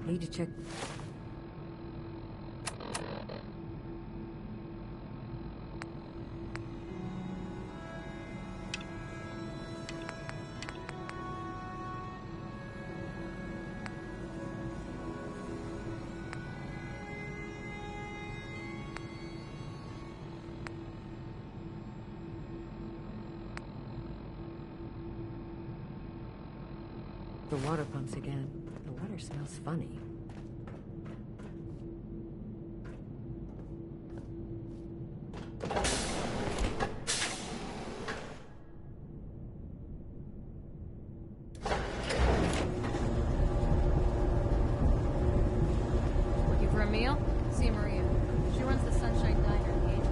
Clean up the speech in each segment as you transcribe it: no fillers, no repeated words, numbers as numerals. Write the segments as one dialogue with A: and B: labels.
A: Need to check... The water pumps again. The water smells funny.
B: Looking for a meal? See Maria. She runs the Sunshine Diner in Gage.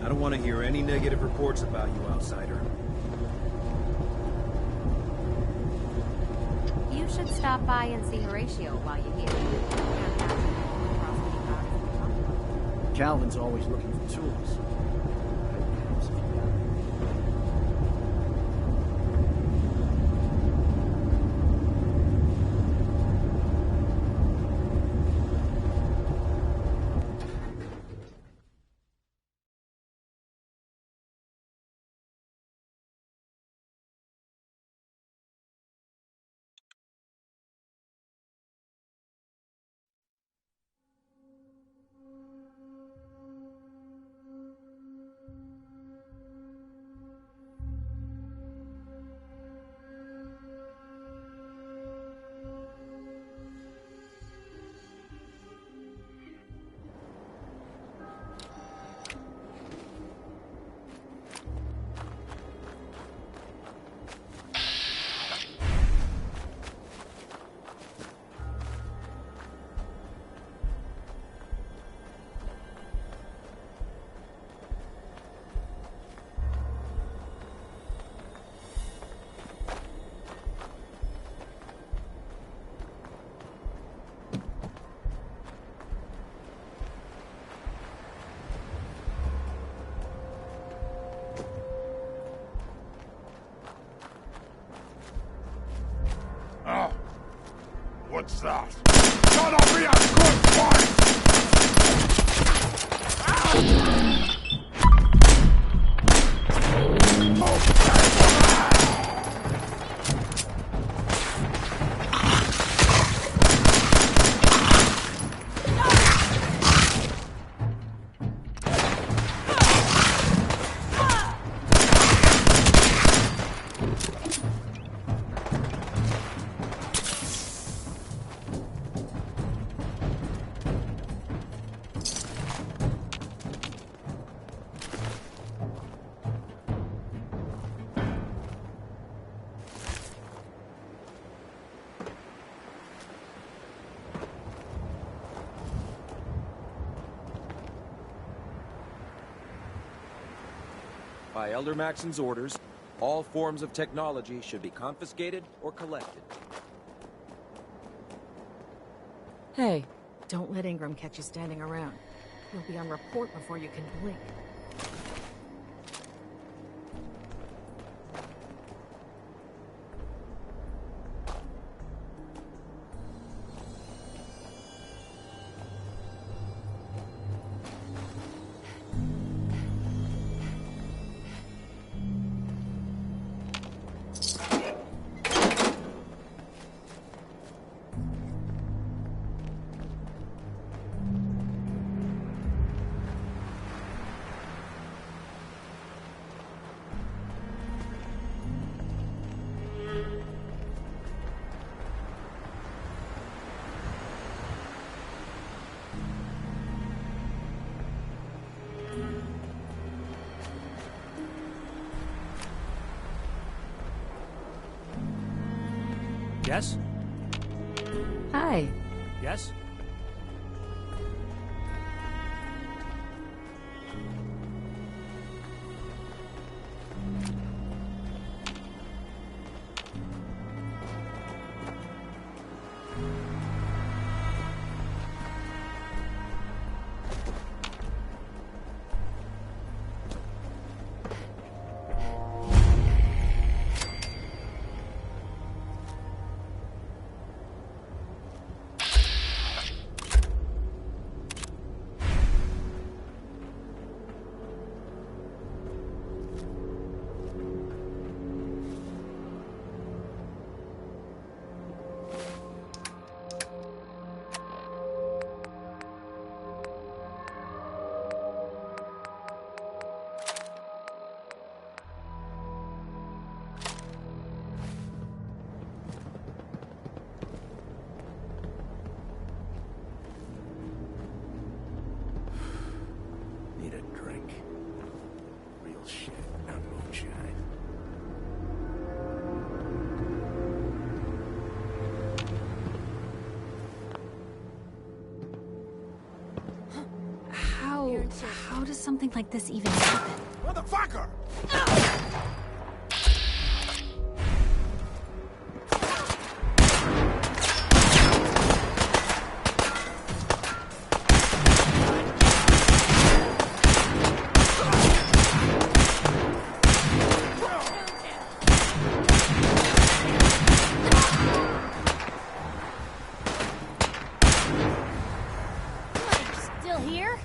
C: I don't want to hear any negative reports about you, outsider.
D: You should stop by and see Horatio while you're here.
E: Calvin's always looking for tools.
F: What's that? Gonna be a good fight!
C: By Elder Maxon's orders, all forms of technology should be confiscated or collected.
A: Hey, don't let Ingram catch you standing around. You'll be on report before you can blink.
G: Yes?
A: Hi.
G: Yes?
E: Real shit, not moonshine.
D: How does something like this even happen?
F: Motherfucker!
D: Still here?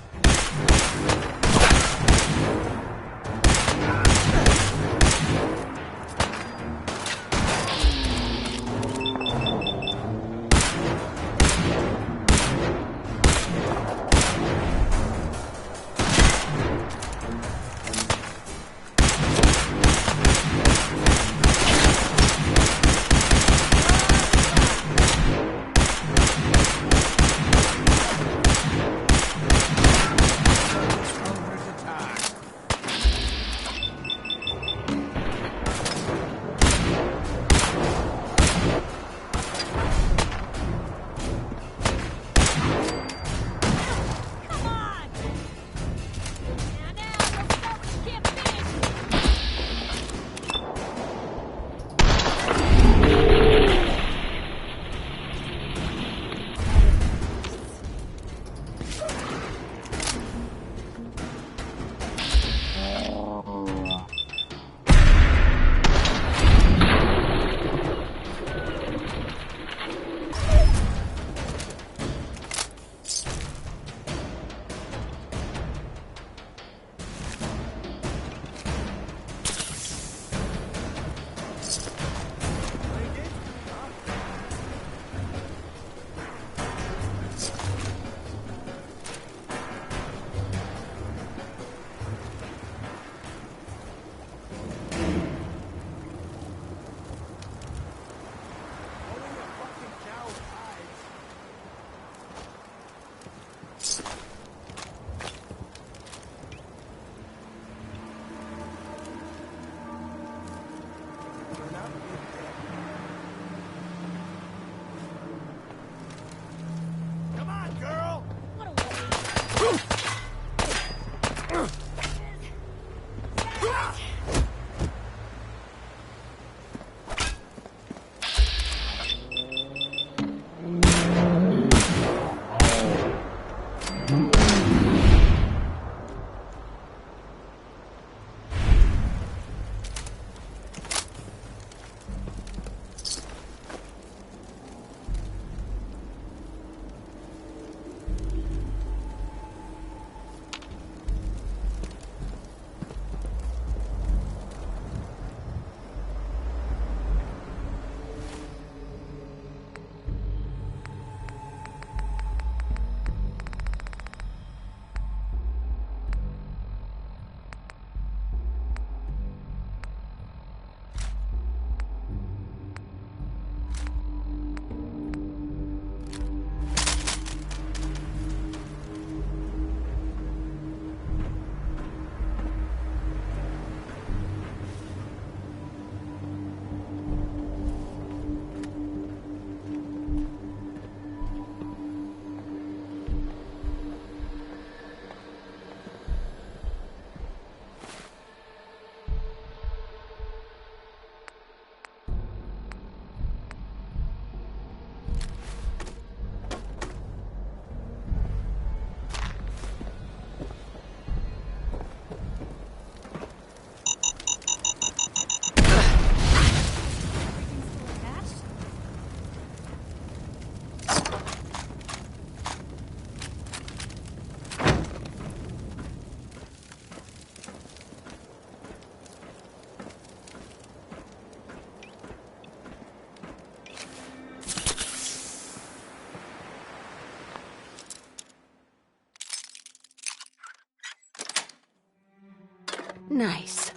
D: Nice.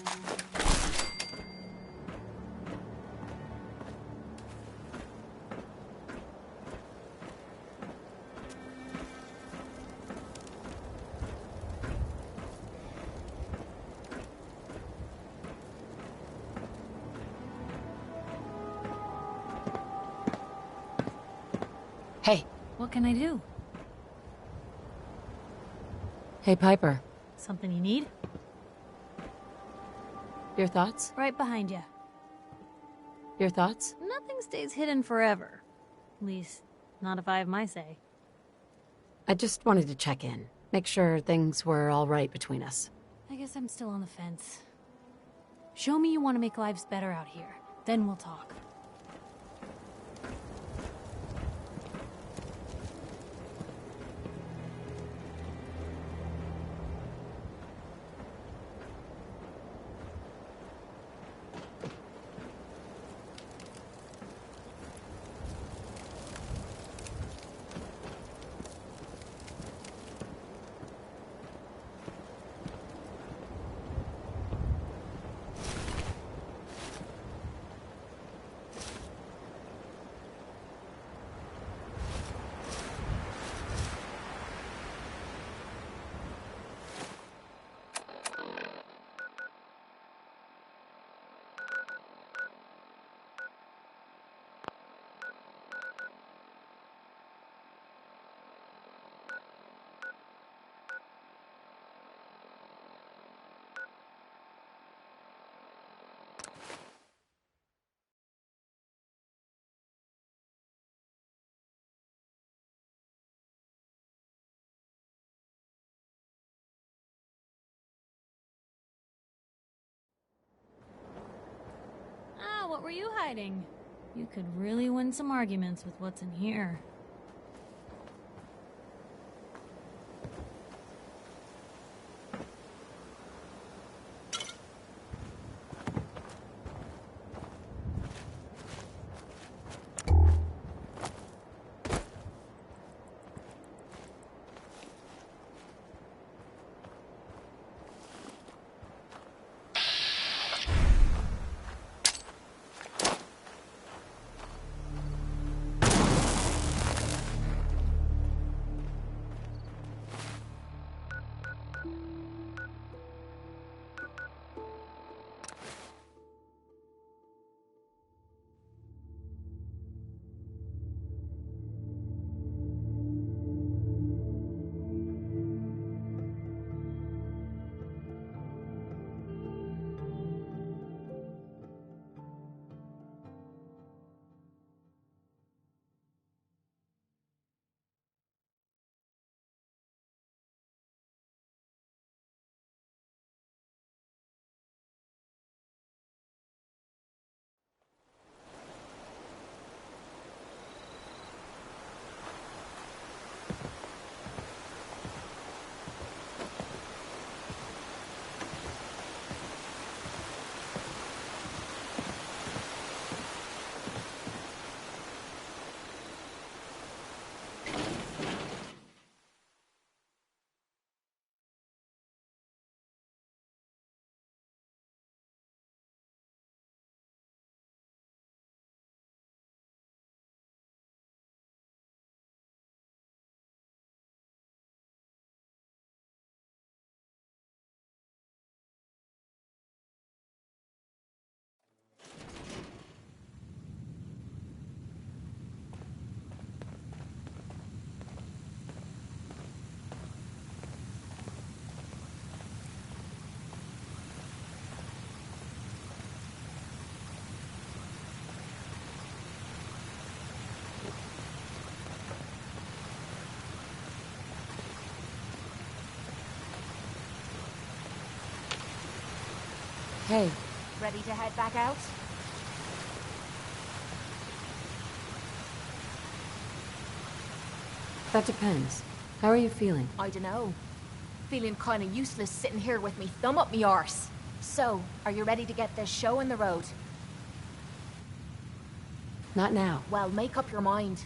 D: What can I do?
A: Hey, Piper.
D: Something you need?
A: Your thoughts?
D: Right behind you.
A: Your thoughts?
D: Nothing stays hidden forever. At least, not if I have my say.
A: I just wanted to check in. Make sure things were all right between us.
D: I guess I'm still on the fence. Show me you want to make lives better out here. Then we'll talk. Ah, what were you hiding? You could really win some arguments with what's in here.
A: Hey,
G: Ready to head back out?
A: that depends. How are you feeling?
G: I dunno. Feeling kinda useless sitting here with me thumb up me arse. So, are you ready to get this show on the road?
A: Not now.
G: Well, make up your mind.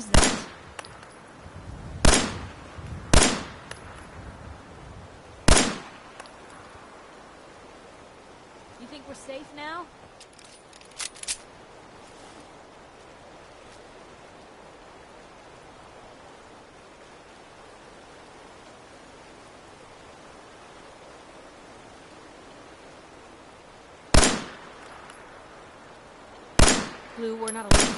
D: was that? You think we're safe now? Blue, we're not alone here.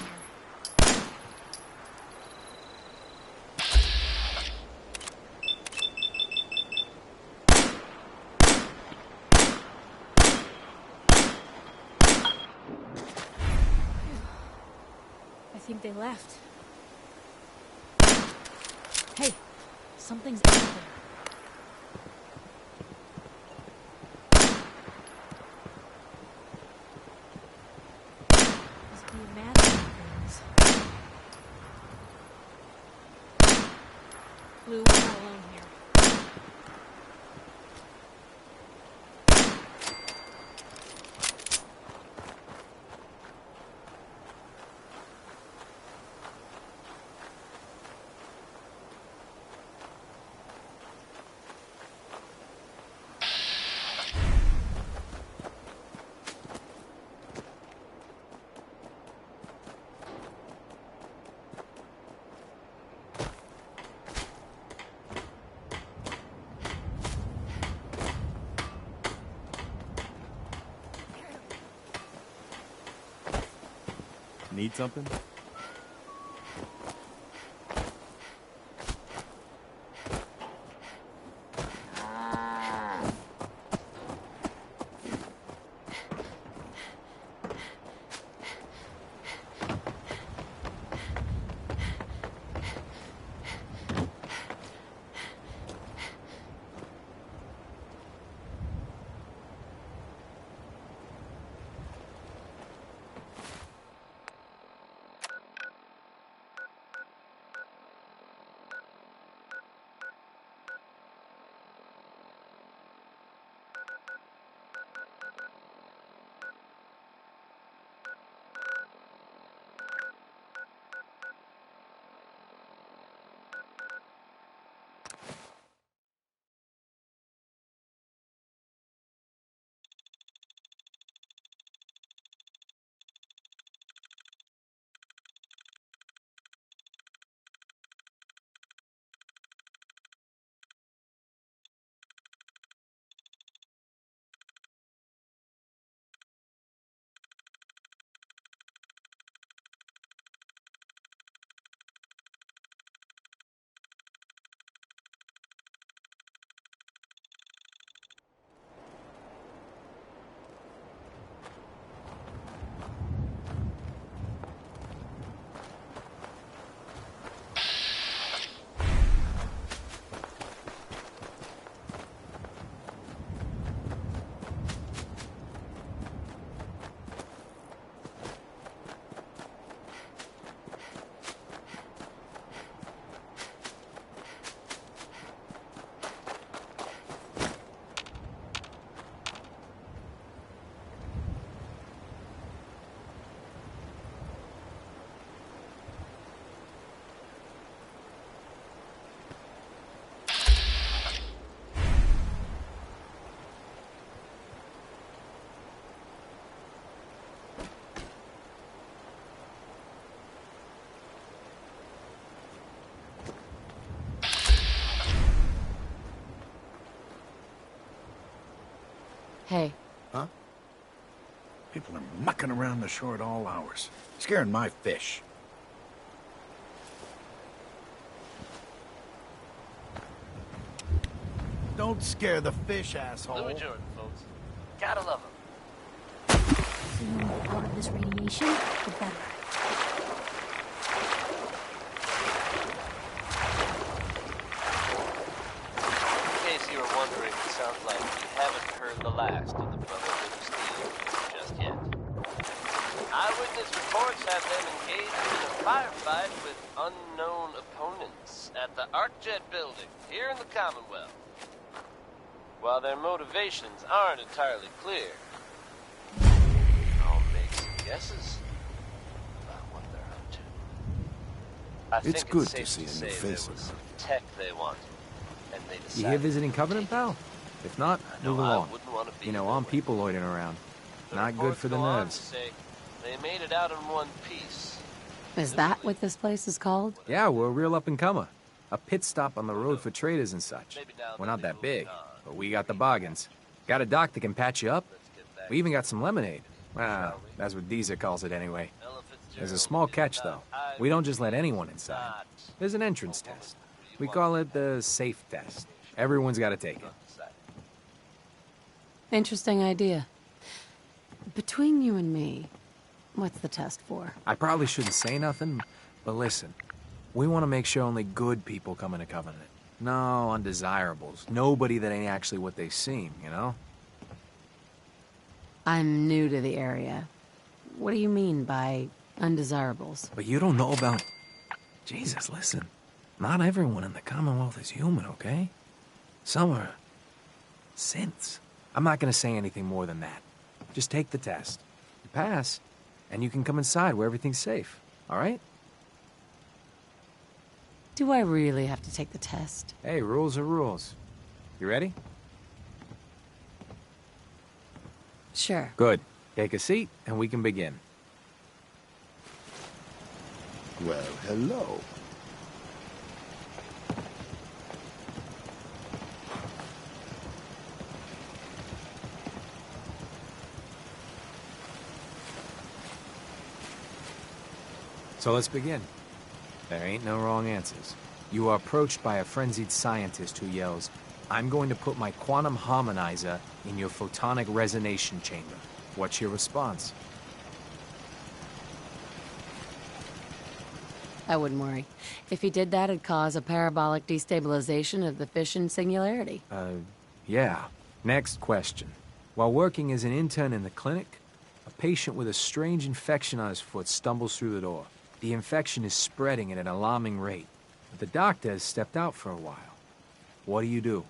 D: I think they left. Hey, something's out there. Must be imagining things. Blue, we're not alone here.
H: Need something?
A: Hey,
E: Huh? People are mucking around the shore at all hours, scaring my fish. Don't scare the fish, asshole.
I: Louis Jordan, folks. Gotta love him.
D: The more part of this radiation, the better.
I: In case you were wondering, it sounds like you haven't heard the last of the Brotherhood of Steel just yet. Eyewitness reports have them engaged in a firefight with unknown opponents at the ArcJet building here in the Commonwealth. While their motivations aren't entirely clear, I'll make some guesses about what they're up to. I
E: It's
I: think
E: good
I: it's
E: to
I: safe
E: see a
I: say
E: new
I: there
E: face
I: was
E: around.
I: tech they wanted, and they
H: You
I: decided
H: here visiting
I: to
H: Covenant,
I: take it.
H: pal? If not,
I: No,
H: move
I: I
H: along.
I: wouldn't want to be
H: You know,
I: in
H: I'm
I: their way.
H: people loitering around.
I: The
H: Not good
I: reports
H: for the
I: go on to
H: nerves.
I: say they made it out in one piece.
D: Is that what this place is called?
H: Yeah, we're a real up-and-comer. A pit stop on the road for traders and such.
I: Maybe now
H: We're
I: they'll
H: not
I: be
H: that
I: moving
H: big,
I: on.
H: but we got the bargains. Got a doc that can patch you up.
I: Let's get back
H: We even
I: to
H: got some lemonade. Well,
I: Shall we?
H: that's what Deezer calls it anyway.
I: Ella
H: There's a
I: Fitzgerald
H: small
I: is
H: catch,
I: not
H: though.
I: high
H: We don't just let
I: maintenance,
H: anyone inside.
I: not
H: There's an entrance
I: a woman
H: test.
I: who you
H: We
I: want
H: call
I: to
H: it the safe test. Everyone's got to take it.
I: decide.
D: Interesting idea. Between you and me, what's the test for?
H: I probably shouldn't say nothing, but listen. We want to make sure only good people come into Covenant. No undesirables. Nobody that ain't actually what they seem, you know?
D: I'm new to the area. What do you mean by undesirables?
H: But you don't know about... Jesus, listen. Not everyone in the Commonwealth is human, okay? Some are... synths. I'm not gonna say anything more than that. Just take the test. You pass, and you can come inside where everything's safe, all right?
D: Do I really have to take the test?
H: Hey, rules are rules. You ready?
D: Sure.
H: Good. Take a seat, and we can begin.
F: Well, hello.
H: So let's begin. There ain't no wrong answers. You are approached by a frenzied scientist who yells, "I'm going to put my quantum harmonizer in your photonic resonation chamber." What's your response?
D: I wouldn't worry. If he did that, it'd cause a parabolic destabilization of the fission singularity.
H: Yeah. Next question. While working as an intern in the clinic, a patient with a strange infection on his foot stumbles through the door. The infection is spreading at an alarming rate, but the doctor has stepped out for a while. What do you do?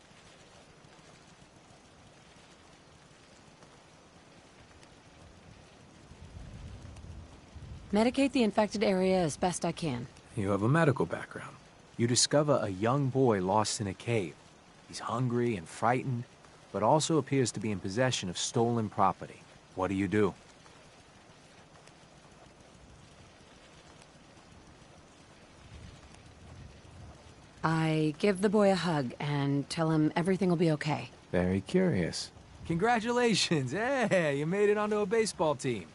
D: Medicate the infected area as best I can.
H: You have a medical background. You discover a young boy lost in a cave. He's hungry and frightened, but also appears to be in possession of stolen property. What do you do?
D: I give the boy a hug and tell him everything will be okay.
H: Very curious. Congratulations! Hey, you made it onto a baseball team.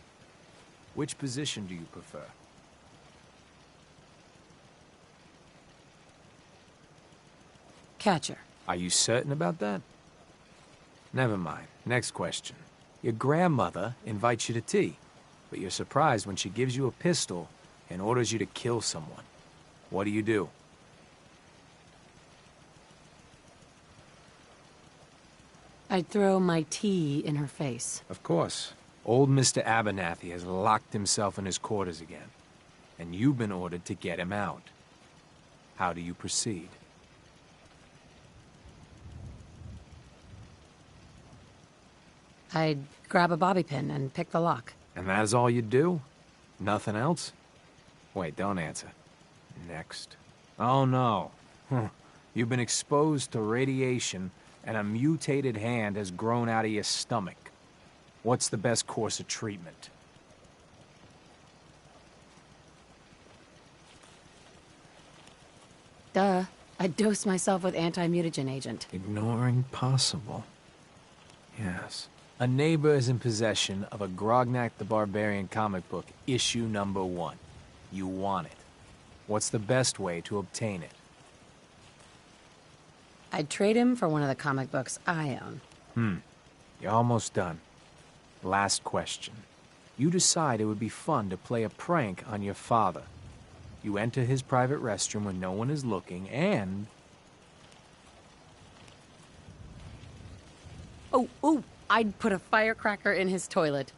H: Which position do you prefer?
D: Catcher.
H: Are you certain about that? Never mind. Next question. Your grandmother invites you to tea, but you're surprised when she gives you a pistol and orders you to kill someone. What do you do?
D: I'd throw my tea in her face.
H: Of course. Old Mr. Abernathy has locked himself in his quarters again, and you've been ordered to get him out. How do you proceed?
D: I'd grab a bobby pin and pick the lock.
H: And that is all you do? Nothing else? Wait, don't answer. Next. Oh no. You've been exposed to radiation and a mutated hand has grown out of your stomach. What's the best course of treatment?
D: Duh. I'd dose myself with anti-mutagen agent.
H: Ignoring possible. Yes. A neighbor is in possession of a Grognak the Barbarian comic book, issue number 1. You want it. What's the best way to obtain it?
D: I'd trade him for one of the comic books I own.
H: You're almost done. Last question. You decide it would be fun to play a prank on your father. You enter his private restroom when no one is looking, and...
D: Oh, I'd put a firecracker in his toilet.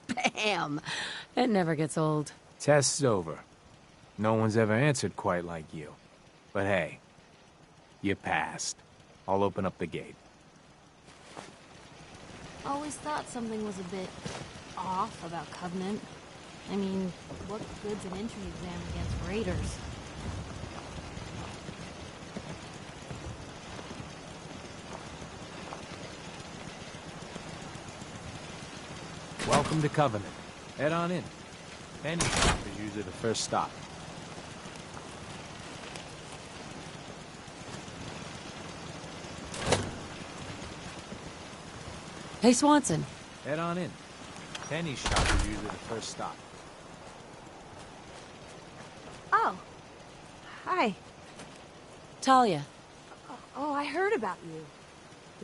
D: Bam! It never gets old.
H: Test's over. No one's ever answered quite like you. But hey, you passed. I'll open up the gate.
D: Always thought something was a bit off about Covenant. I mean, what good's an entry exam against raiders?
H: Welcome to Covenant. Head on in. Penny shop is usually the first stop.
J: Hey, Swanson.
H: Head on in. Penny shop is usually the first stop.
K: Oh. Hi.
J: Talia.
K: Oh, I heard about you.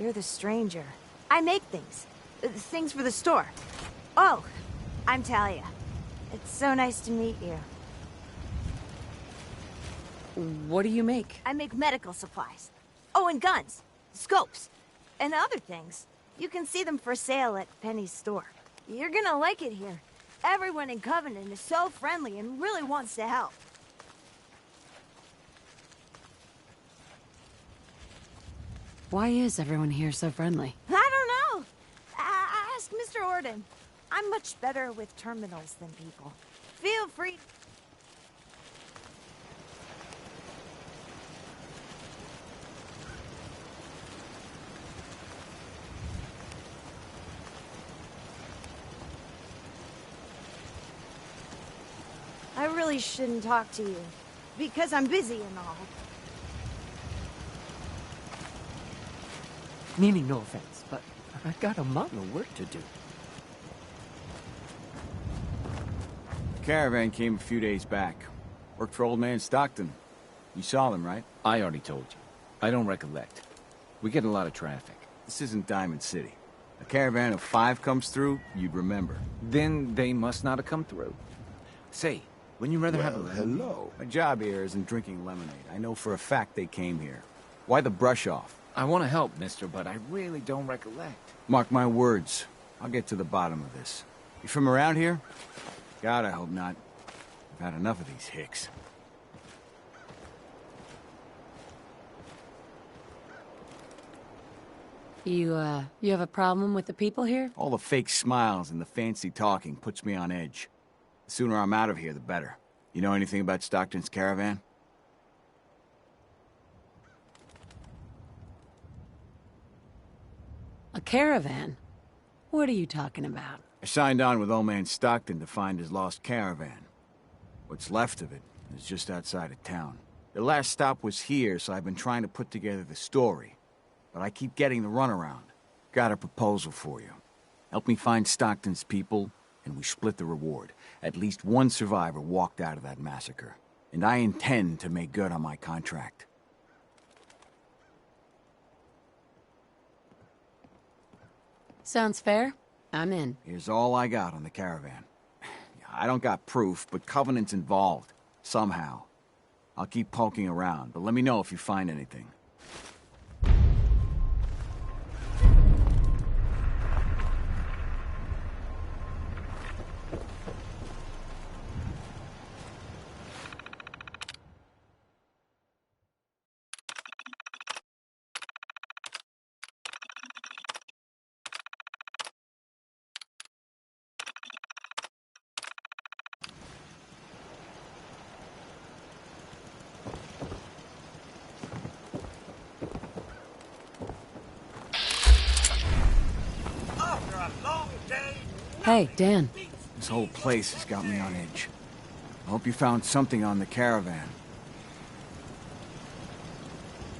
K: You're the stranger. I make things. Things for the store. Oh, I'm Talia. It's so nice to meet you.
J: What do you make?
K: I make medical supplies. Oh, and guns. Scopes. And other things. You can see them for sale at Penny's store. You're gonna like it here. Everyone in Covenant is so friendly and really wants to help.
J: Why is everyone here so friendly?
K: I don't know. Ask Mr. Orden. I'm much better with terminals than people. Feel free. I really shouldn't talk to you, because I'm busy and all.
L: Meaning no offense, but I got a mountain of work to do.
M: The caravan came a few days back. Worked for old man Stockton. You saw them, right?
N: I already told you. I don't recollect. We get a lot of traffic.
M: This isn't Diamond City. A caravan of 5 comes through, you'd remember.
N: Then they must not have come through. Say, wouldn't you rather have a...
M: hello. My job here isn't drinking lemonade. I know for a fact they came here. Why the brush off?
N: I want to help, mister, but I really don't recollect.
M: Mark my words. I'll get to the bottom of this. You from around here? God, I hope not. I've had enough of these hicks.
J: You have a problem with the people here?
M: All the fake smiles and the fancy talking puts me on edge. The sooner I'm out of here, the better. You know anything about Stockton's caravan?
J: A caravan? What are you talking about?
M: I signed on with old man Stockton to find his lost caravan. What's left of it is just outside of town. The last stop was here, so I've been trying to put together the story. But I keep getting the runaround. Got a proposal for you. Help me find Stockton's people, and we split the reward. At least one survivor walked out of that massacre. And I intend to make good on my contract.
J: Sounds fair. I'm in.
M: Here's all I got on the caravan. I don't got proof, but Covenant's involved. Somehow. I'll keep poking around, but let me know if you find anything.
J: Hey, Dan.
M: This whole place has got me on edge. I hope you found something on the caravan.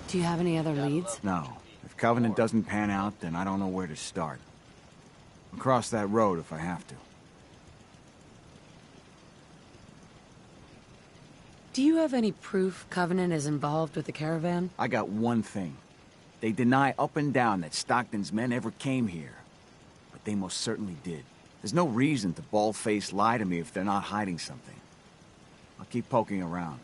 J: Do you have any other leads?
M: No. If Covenant doesn't pan out, then I don't know where to start. I'll cross that road if I have to.
J: Do you have any proof Covenant is involved with the caravan?
M: I got one thing. They deny up and down that Stockton's men ever came here. But they most certainly did. There's no reason to bald-faced lie to me if they're not hiding something. I'll keep poking around.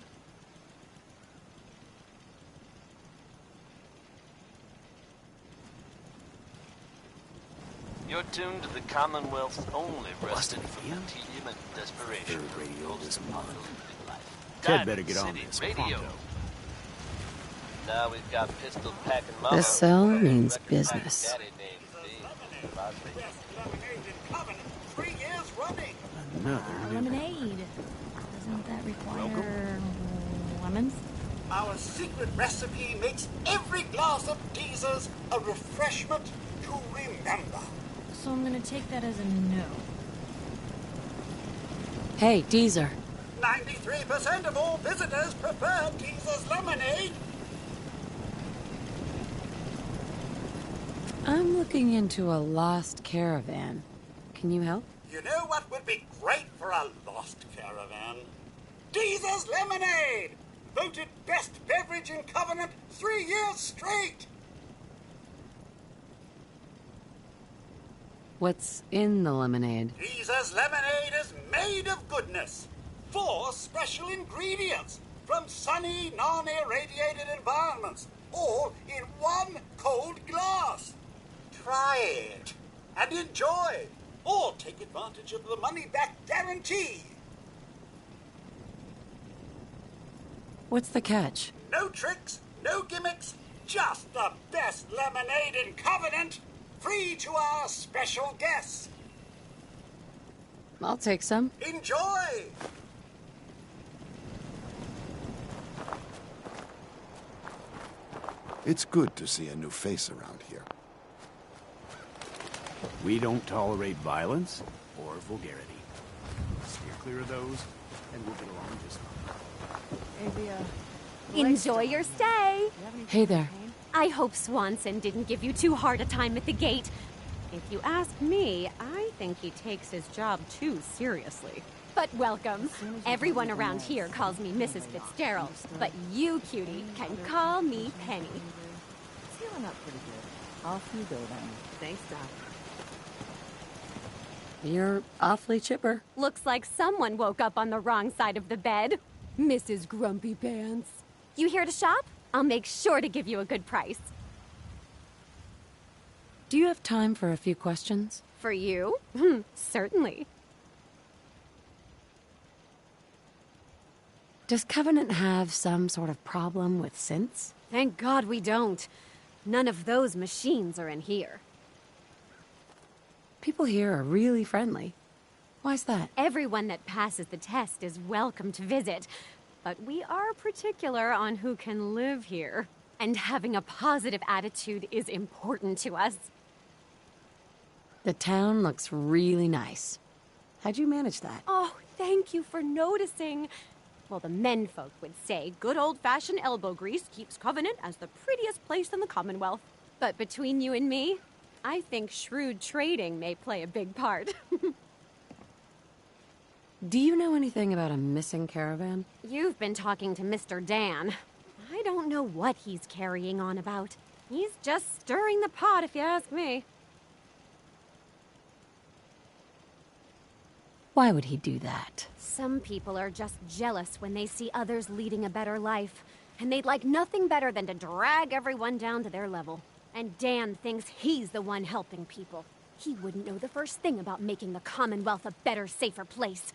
I: You're tuned to the Commonwealth's only resting from tedium and desperation.
E: Third radio this month.
I: Ted
E: better get on this.
I: Radio. Now we've got pistol packing mama.
J: This cell means business.
I: Daddy named Dave.
A: Lemonade. Doesn't that require lemons?
O: Our secret recipe makes every glass of teasers a refreshment to remember.
D: so I'm gonna take that as a no.
J: Hey, Deezer.
O: 93% of all visitors prefer Teaser's lemonade.
J: I'm looking into a lost caravan. Can you help?
O: You know what would be great for a lost caravan? Teaser's lemonade! Voted best beverage in Covenant 3 years straight!
J: What's in the lemonade?
O: Teaser's lemonade is made of goodness. 4 special ingredients from sunny, non-irradiated environments, all in 1 cold glass. Try it and enjoy, or take advantage of the money-back guarantee.
J: What's the catch?
O: No tricks, no gimmicks, just the best lemonade in Covenant, free to our special guests.
J: I'll take some.
O: Enjoy!
F: It's good to see a new face around here.
P: We don't tolerate violence or vulgarity. Steer clear of those, and we'll get along just fine.
Q: Enjoy your stay.
J: Hey there.
Q: I hope Swanson didn't give you too hard a time at the gate. If you ask me, I think he takes his job too seriously. But welcome. Everyone around here calls me Mrs. Fitzgerald, but you, cutie, can call me Penny.
R: It's healing up pretty good. Off you go then. Thanks, Doc.
J: You're awfully chipper.
Q: Looks like someone woke up on the wrong side of the bed. Mrs. Grumpy Pants. You here to shop? I'll make sure to give you a good price.
J: Do you have time for a few questions?
Q: For you? Certainly.
J: Does Covenant have some sort of problem with synths?
Q: Thank God we don't. None of those machines are in here.
J: People here are really friendly. Why's that?
Q: Everyone that passes the test is welcome to visit. But we are particular on who can live here. And having a positive attitude is important to us.
J: The town looks really nice. How'd you manage that?
Q: Oh, thank you for noticing. Well, the menfolk would say good old-fashioned elbow grease keeps Covenant as the prettiest place in the Commonwealth. But between you and me, I think shrewd trading may play a big part.
J: Do you know anything about a missing caravan?
Q: You've been talking to Mr. Dan. I don't know what he's carrying on about. He's just stirring the pot, if you ask me.
J: Why would he do that?
Q: Some people are just jealous when they see others leading a better life. And they'd like nothing better than to drag everyone down to their level. And Dan thinks he's the one helping people. He wouldn't know the first thing about making the Commonwealth a better, safer place.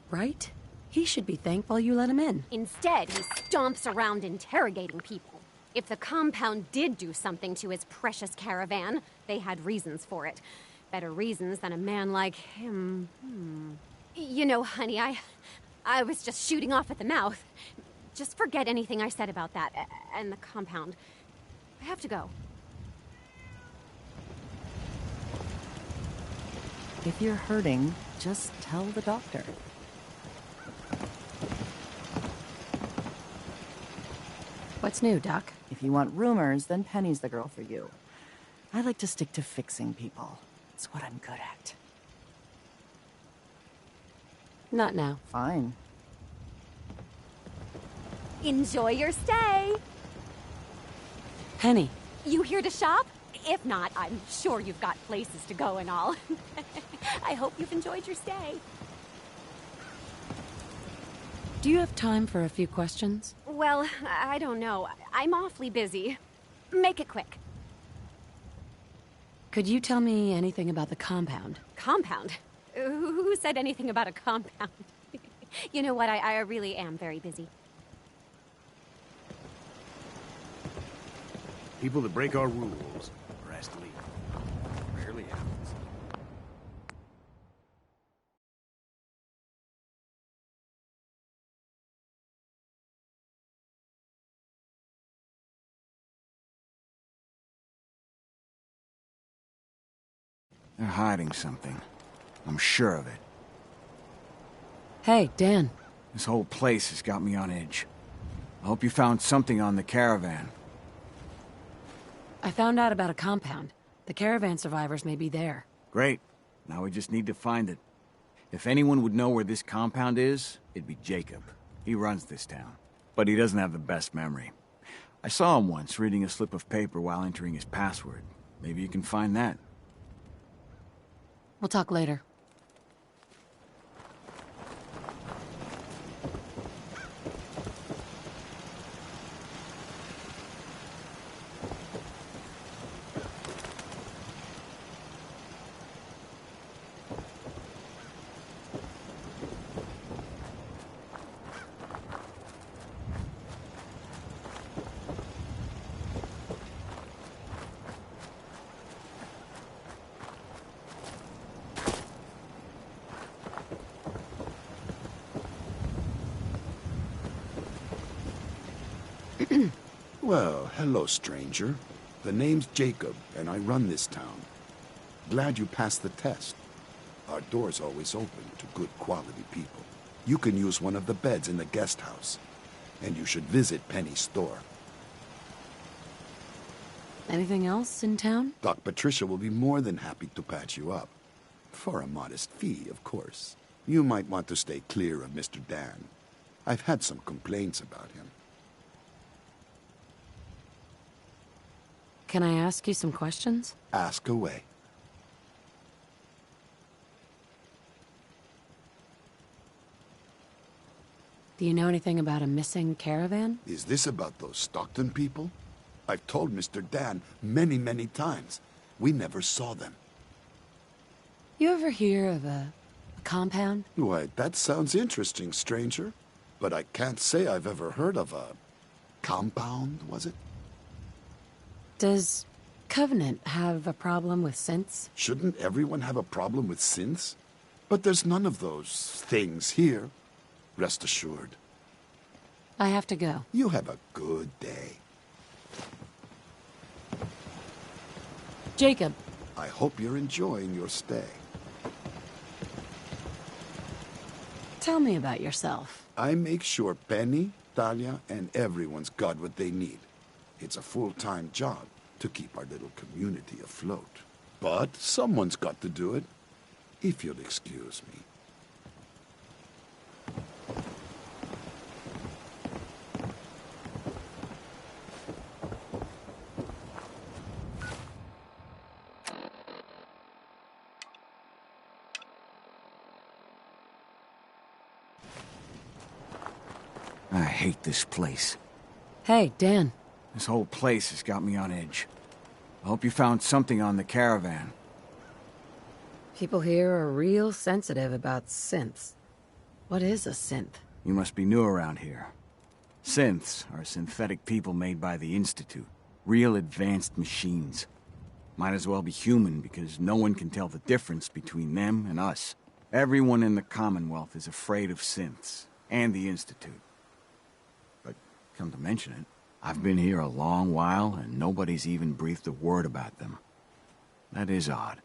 J: Right? He should be thankful you let him in.
Q: Instead, he stomps around interrogating people. If the compound did do something to his precious caravan, they had reasons for it. Better reasons than a man like him. You know, honey, I was just shooting off at the mouth. Just forget anything I said about that and the compound. I have to go.
R: If you're hurting, just tell the doctor.
J: What's new, Doc?
R: If you want rumors, then Penny's the girl for you. I like to stick to fixing people. It's what I'm good at.
J: Not now.
R: Fine.
Q: Enjoy your stay.
J: Penny.
Q: You here to shop? If not, I'm sure you've got places to go and all. I hope you've enjoyed your stay.
J: Do you have time for a few questions?
Q: Well, I don't know. I'm awfully busy. Make it quick.
J: Could you tell me anything about the compound?
Q: Compound? Who said anything about a compound? You know what? I really am very busy.
P: People that break our rules are asked to leave. Rarely happens.
M: They're hiding something. I'm sure of it.
J: Hey, Dan.
M: This whole place has got me on edge. I hope you found something on the caravan.
J: I found out about a compound. The caravan survivors may be there.
M: Great. Now we just need to find it. If anyone would know where this compound is, it'd be Jacob. He runs this town. But he doesn't have the best memory. I saw him once reading a slip of paper while entering his password. Maybe you can find that.
J: We'll talk later.
F: Well, hello, stranger. The name's Jacob, and I run this town. Glad you passed the test. Our door's always open to good quality people. You can use one of the beds in the guest house. And you should visit Penny's store.
J: Anything else in town?
F: Doc Patricia will be more than happy to patch you up. For a modest fee, of course. You might want to stay clear of Mr. Dan. I've had some complaints about him.
J: Can I ask you some questions?
F: Ask away.
J: Do you know anything about a missing caravan?
F: Is this about those Stockton people? I've told Mr. Dan many, many times. We never saw them.
J: You ever hear of a compound?
F: Why, that sounds interesting, stranger. But I can't say I've ever heard of a compound, was it?
J: Does Covenant have a problem with synths?
F: Shouldn't everyone have a problem with synths? But there's none of those things here. Rest assured.
J: I have to go.
F: You have a good day.
J: Jacob.
F: I hope you're enjoying your stay.
J: Tell me about yourself.
F: I make sure Penny, Talia, and everyone's got what they need. It's a full-time job to keep our little community afloat. But someone's got to do it, if you'll excuse me.
M: I hate this place.
J: Hey, Dan.
M: This whole place has got me on edge. I hope you found something on the caravan.
J: People here are real sensitive about synths. What is a synth?
M: You must be new around here. Synths are synthetic people made by the Institute. Real advanced machines. Might as well be human because no one can tell the difference between them and us. Everyone in the Commonwealth is afraid of synths and the Institute. But come to mention it, I've been here a long while, and nobody's even breathed a word about them. That is odd.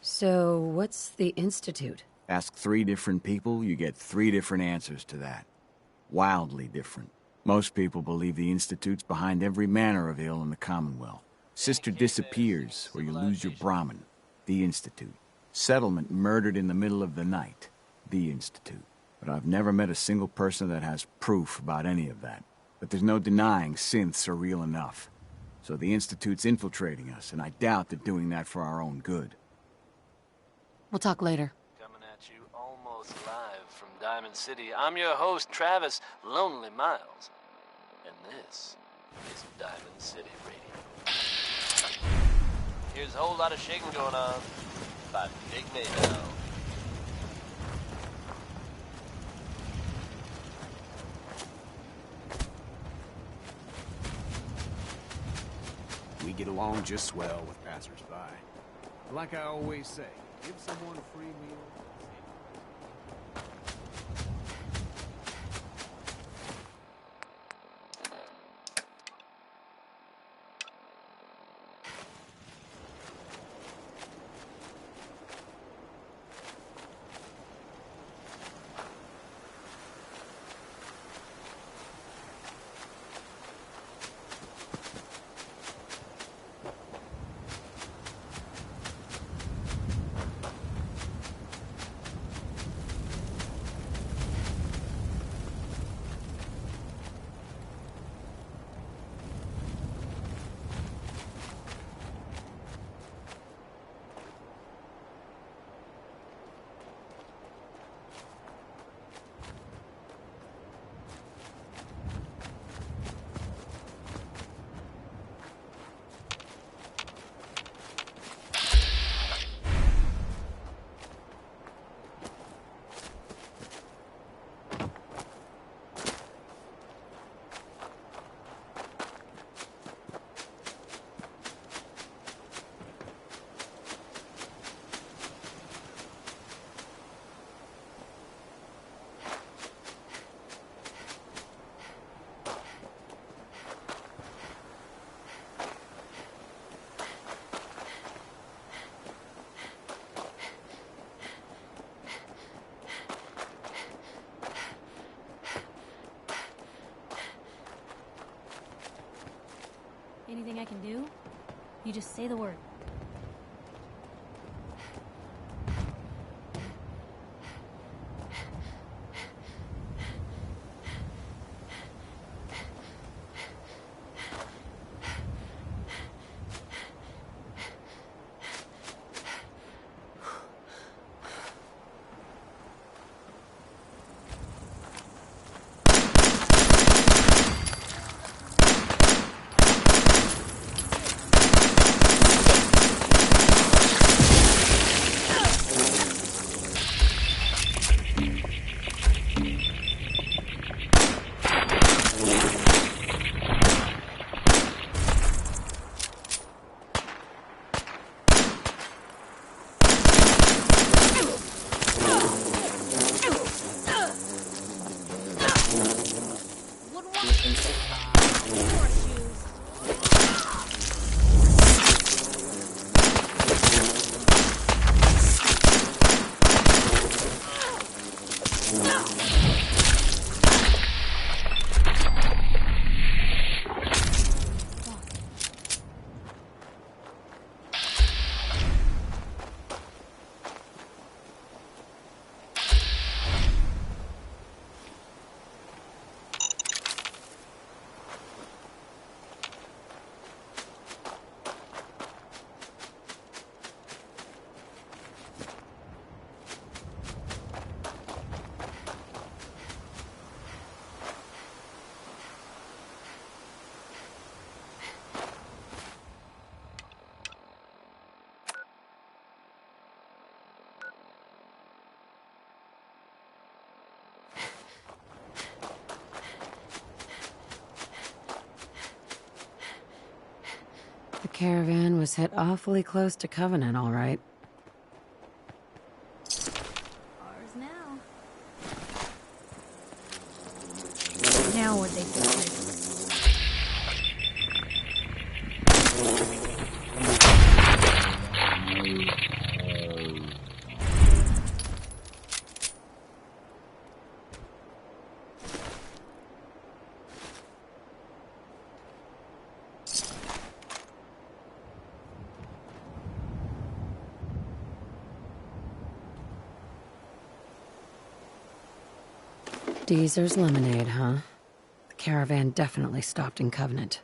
J: So, what's the Institute?
M: Ask 3 different people, you get 3 different answers to that. Wildly different. Most people believe the Institute's behind every manner of ill in the Commonwealth. Sister disappears, or you lose your Brahmin. The Institute. Settlement murdered in the middle of the night. The Institute. But I've never met a single person that has proof about any of that. But there's no denying synths are real enough. So the Institute's infiltrating us, and I doubt they're doing that for our own good.
J: We'll talk later.
I: Coming at you almost live from Diamond City, I'm your host, Travis Lonely Miles. And this is Diamond City Radio. Here's a whole lot of shaking going on by Big Mayhem.
P: We get along just swell with passers-by. Like I always say, give someone a free meal.
D: anything I can do, you just say the word.
J: The caravan was hit awfully close to Covenant, all right.
B: Ours now.
D: Now what they do.
J: Deezer's lemonade, huh? The caravan definitely stopped in Covenant.